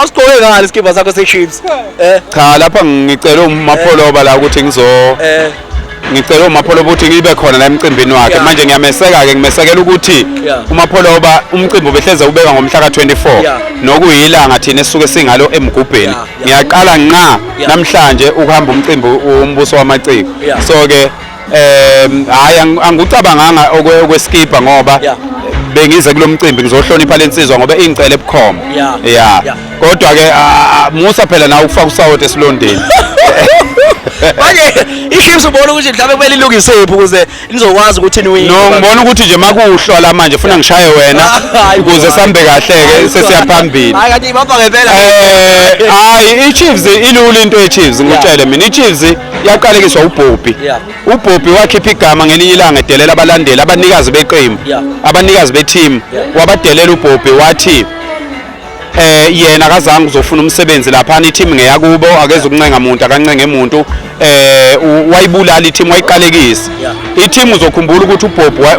Asigqoke ngalo iskipha sakho se-Chiefs. Cha lapha ngicela uMapholoba la ukuthi ngicela uMapholoba ukuthi ngibe khona la emcimbini wakhe manje ngiyameseka ke ngimesekela ukuthi uMapholoba umcimbi obehleze ubeka ngomhla ka24 nokuyilanga thina esisuke singalo emgubheni ngiyaqala nqa namhlanje ukuhamba umcimbi umbuso wamaciko so ke hayi angikucabanganga okweskipa ngoba bengize kulomcimbi ngizohlonipha lensizwa ngoba ingcele ebukhoma kodwa ke musa phela nawe ukufaka usawoti esilondeni manje i-Chiefs ubona ukuthi mhlawumbe kumele ilungisephi ukuze nizokwazi ukuthi niwine no ngibona ukuthi nje makuhlola manje ufuna ngishaye wena ukuze sambe kahle ke sesiyaphambili hayi kanti ibapha ngempela hayi i-Chiefs ilula into ye-Chiefs ngitshele mina i-Chiefs yaqalekiswa uBobby wakhipha igama ngelinye ilanga edelela abalandeli abanikazi beqembu abanikazi be-team wabadelela uBobby wathi yena akazange uzofuna umsebenzi lapha i-team ngeyakubo akeze ukuncenga umuntu akancenge umuntu wayibulala i-team wayiqalekisa i-team uzokhumbula ukuthi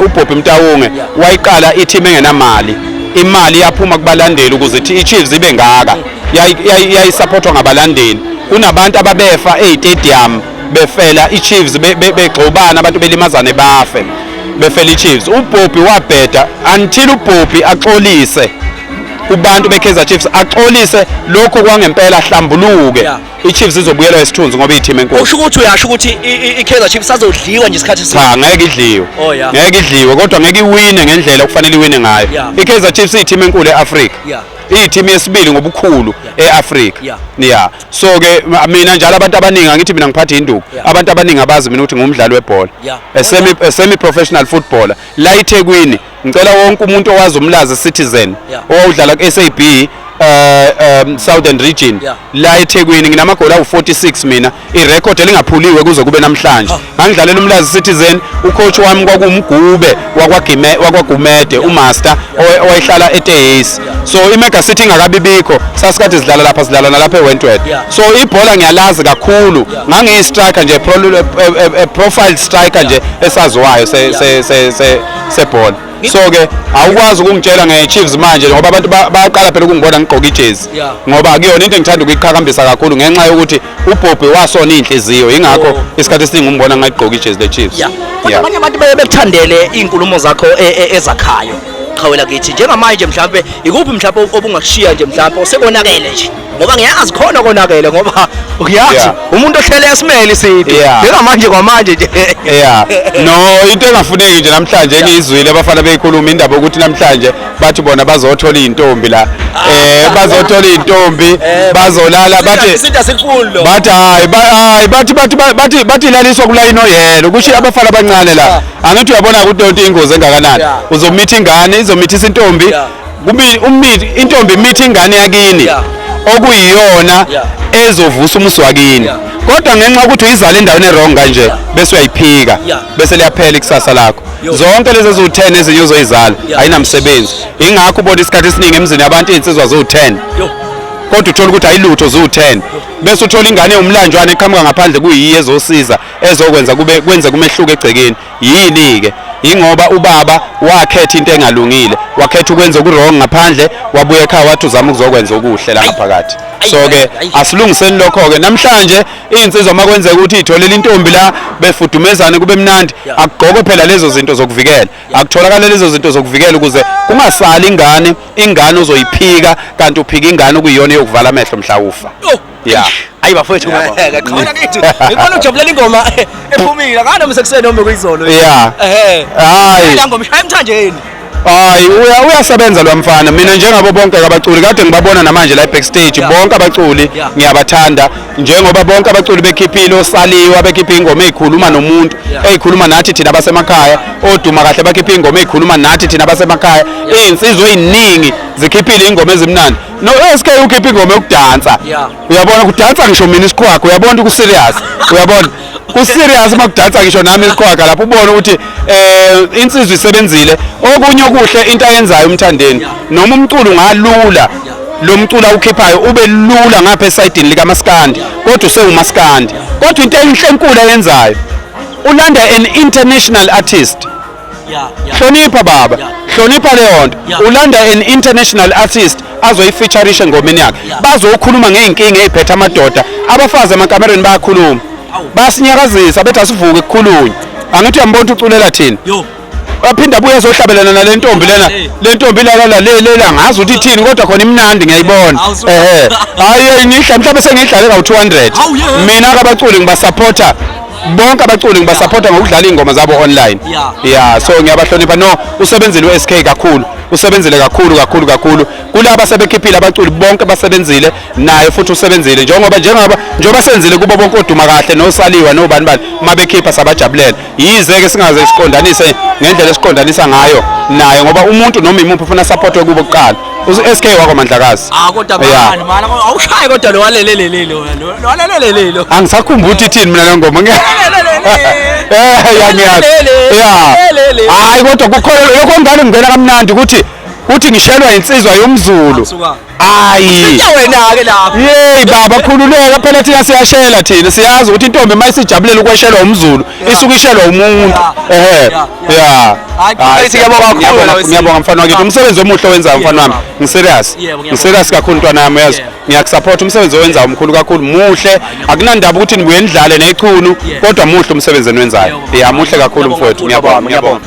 uBobby Mtawunge wayiqala i-team engenamali imali yaphuma kubalandeli ukuze i-Chiefs ibe ngaka yayisupportwa ngabalandeli kunabantu ababefa e-stadium befela i-Chiefs begxobana abantu belimazane bafe befela i-Chiefs uBobby wabheda until uBobby axolise kubantu beKaizer Chiefs axolise lokho kwangempela hlambuluke i-Chiefs izobuyela esithunzi ngoba i-team enkulu usho ukuthi uyasho ukuthi i-Kaizer Chiefs azodliwa nje isikhathi cha ngeke idliwe ngeke idliwe kodwa ngeke iwine ngendlela okufanele iwine ngayo i-Kaizer Chiefs i-team enkulu e-Africa i-team yesibili ngobukhulu e-Africa so ke mina njalo abantu abaningi angithi mina ngiphatha induku abantu abaningi abazi mina ukuthi ngumdlali webhola semi professional footballer la eThekwini ngicela wonke umuntu owazi umlazi Citizen owudlala ku-SAB Southern Region la eThekwini nginamagoli awu46 mina irecord elingaphuliwe kuze kube namhlanje ngangidlalela umlazi Citizen ucoach wami kwakumgube wakwaGumede umaster owayihlala eTehesi so iMega City ingakabibikho sasikade sidlala lapha sidlala nalapha eWentworth so ibhola ngiyalazi kakhulu ngangiyi striker nje profile striker nje esaziwayo sebhola so ke awukwazi ukungitshela ngeChiefs manje ngoba abantu bayaqala phela ukungibona ngigqoka ijezi ngoba akuyona into engithanda ukuyiqhakambisa kakhulu ngenxa yokuthi uBobby wasona inhliziyo ingakho isikhathi esiningi umbona ngagqoka ijezi leChiefs abanye abantu bekuthandele inkulumo zakho ezakhayo qhawela kithi njengamanje mhlawumbe ikuphi mhlawumbe obungakushiya nje mhlawumbe sekonakele nje ngoba ngiyazi khona konakele ngoba uyazi umuntu ohlele esimele sithi njengamanje kwamanje nje no into engafuneki nje namhlanje engizwile abafana beyikhuluma indaba ukuthi namhlanje bathi bona bazothola intombi la bazothola intombi bazolala bathi laliswa kulayini oyelo kushiya abafana abancane la angithi uyabona ukuthi ingozi engakanani uzomitha ingane izomithisa intombi intombi imitha ingane yakini okuyiyona ezovusa umuswakini kodwa ngenxa ukuthi uyizala endaweni errong kanje bese uyayiphika bese liyaphela ikusasa lakho zonke lezi eziwu10 ezinye uzoyizala ayinamsebenzi ingakho ubona isikhathi esiningi emzini yabantu insizwa zo10 kodwa uthola ukuthi ayilutho zo10 bese uthola ingane yomlanjwana eqhamuka ngaphandle kuyiye ezosiza ezokwenza kwenze kumehluko egcekeni yini ke ingoba ubaba wakhetha into engalungile wakhetha ukwenza okurong ngaphandle wabuye ekhaya wathi uzama ukuzokwenza okuhle la ngaphakathi so ke asilungiseni lokho ke namhlanje insizwa makwenzeka ukuthi itholela intombi la befudumezane kube mnandi akugqoke phela lezo zinto zokuvikela akutholakala lezo zinto zokuvikela ukuze kungasali ingane ozoyiphika kanti uphika ingane okuyiyona yokuvala amehlo mhla ufa hayi bafowethu qhawela kithi ngikona ujabulela ingoma ephumile akana umsekuseni noma kuyizolo hayi la ngoma shaya emthanjeni hayi uyasebenza lo mfana mina njengabo bonke abaculi kade ngibabona namanje la backstage bonke abaculi ngiyabathanda njengoba bonke abaculi bekhiphile osaliwa bekhipha ingoma ezikhuluma nomuntu ezikhuluma nathi thina abasemakhaya oduma kahle bakhipha ingoma ezikhuluma nathi thina abasemakhaya izinsizwe eziningi zikhiphile ingoma ezimnandi no SK ukhipha ingoma yokudansa uyabona kudansa ngisho mina isikhwakho uyabona ukuthi serious uyabona kuserious makudansa ngisho nami isikhwakha lapho ubona ukuthi insizwe isebenzile okunye okuhle into ayenzayo umthandeni noma umculo ungalula lo mculo awukhiphayo ube lula ngapha esayidini lika Maskandi kodwa usewumaskandi kodwa into enhle enkulu ayenzayo ulanda an international artist hlonipha baba, hlonipha leyo nto. Ulanda an international artist azoyifeatureisha engomeni yakhe, bazokhuluma ngeenkinga eziphethe amadoda, abafazi emakamereni bayakhuluma, basinyakazisa bethi asivuke kukhulunywe. Angithi uyambona uculela thina, aphinda abuye ezohlabelana nale ntombi lena, le ntombi lela ngazi ukuthi ithini kodwa khona imnandi ngiyayibona. Hayi ngihla mhlawumbe sengihlale ka200. Mina abaculi ngibasupporta, bonke abaculi ngibasupporta ngokudlala ingoma zabo online. So ngiyabahlonipha. No, usebenzile uSK kakhulu, usebenzile kakhulu kulaba sebekhiphile abaculi bonke basebenzile naye futhi usebenzile njengoba senzile kubo bonke oduma kahle noSaliwa nobani mabekhipha sabajabulela. Yize ke singaze siqondanise ngendlela esiqondanisa ngayo naye ngoba umuntu noma imuphi ufuna supportwe kubo kuqala. uSK wako Mandlakazi. Kodwa mani awushaye kodwa lo walelelelo. Angisakhumbula ukuthi ithini mina le ngoma. Hayi kodwa kukhona lokho ngane ngena kamnandi ukuthi ngishelwa insizwa yomZulu. Hayi wena ke lapha. Yey baba khululeka phela thina siyashela thina siyazi ukuthi intombi mayisijabulela ukweshelwa umZulu isuke ishelwa umuntu. Ngiyabonga mfana wakithi, umsebenzi omuhle owenzayo mfana wami. Ngiserious kakhulu ntwana yami yazi. Ngiyakusupport umsebenzi owenzayo omkhulu kakhulu, muhle, akunandaba ukuthi nibuye nidlale nechunu kodwa muhle umsebenzi eniwenzayo. Muhle kakhulu mfowethu. Ngiyabonga.